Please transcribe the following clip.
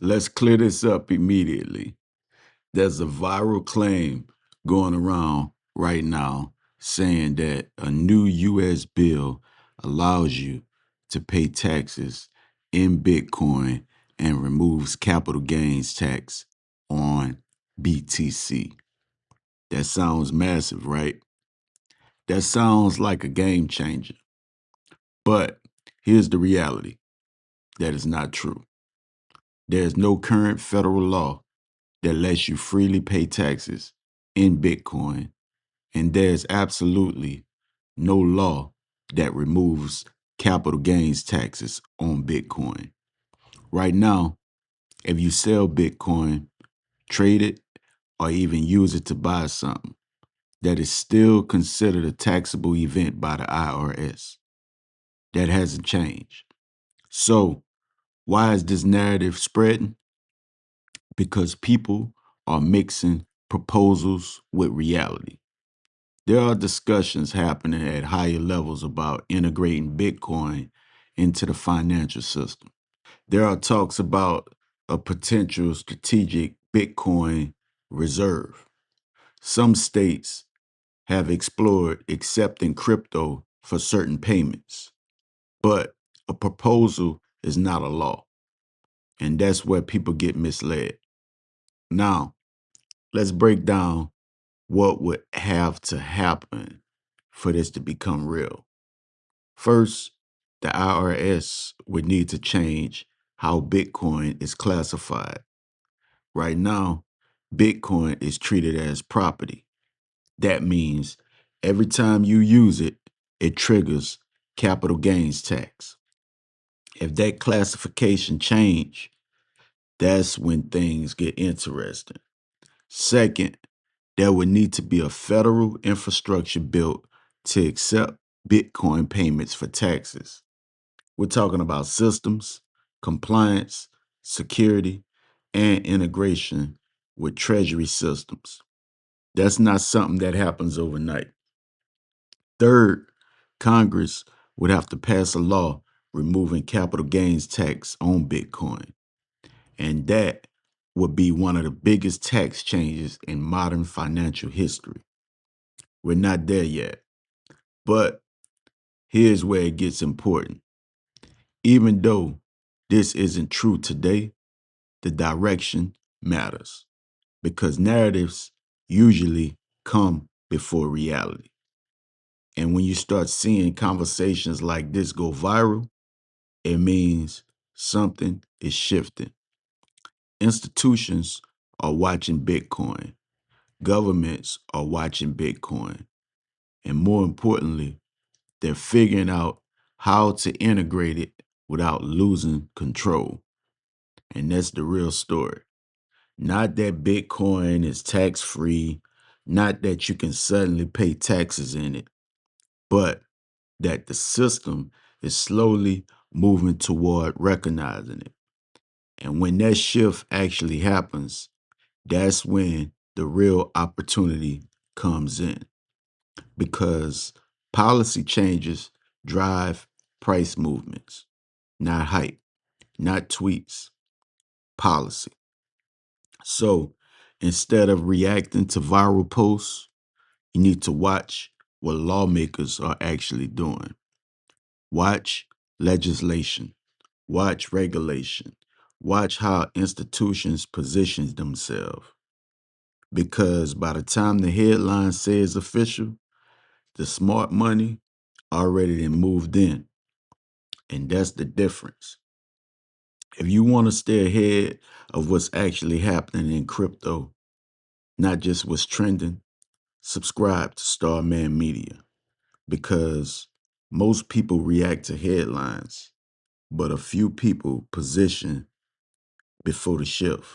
Let's clear this up immediately. There's a viral claim going around right now saying that a new US bill allows you to pay taxes in Bitcoin and removes capital gains tax on BTC. That sounds massive, right? That sounds like a game changer. But here's the reality: that is not true. There is no current federal law that lets you freely pay taxes in Bitcoin, and there's absolutely no law that removes capital gains taxes on Bitcoin. Right now, if you sell Bitcoin, trade it, or even use it to buy something, that is still considered a taxable event by the IRS. That hasn't changed. So, why is this narrative spreading? Because people are mixing proposals with reality. There are discussions happening at higher levels about integrating Bitcoin into the financial system. There are talks about a potential strategic Bitcoin reserve. Some states have explored accepting crypto for certain payments, but a proposal is not a law, and that's where people get misled. Now, let's break down what would have to happen for this to become real. First, the IRS would need to change how Bitcoin is classified. Right now, Bitcoin is treated as property. That means every time you use it, it triggers capital gains tax. If that classification change, that's when things get interesting. Second, there would need to be a federal infrastructure built to accept Bitcoin payments for taxes. We're talking about systems, compliance, security, and integration with treasury systems. That's not something that happens overnight. Third, Congress would have to pass a law removing capital gains tax on Bitcoin. And that would be one of the biggest tax changes in modern financial history. We're not there yet. But here's where it gets important. Even though this isn't true today, the direction matters because narratives usually come before reality. And when you start seeing conversations like this go viral, it means something is shifting. Institutions are watching Bitcoin, governments are watching Bitcoin, and more importantly, they're figuring out how to integrate it without losing control. And that's the real story. Not that Bitcoin is tax free, not that you can suddenly pay taxes in it, but that the system is slowly moving toward recognizing it. And when that shift actually happens, that's when the real opportunity comes in because policy changes drive price movements, not hype, not tweets, policy. So instead of reacting to viral posts, you need to watch what lawmakers are actually doing. Watch legislation, watch regulation, watch how institutions position themselves. Because by the time the headline says official, the smart money already then moved in. And that's the difference. If you want to stay ahead of what's actually happening in crypto, not just what's trending, subscribe to Starman Media because most people react to headlines, but a few people position before the shift.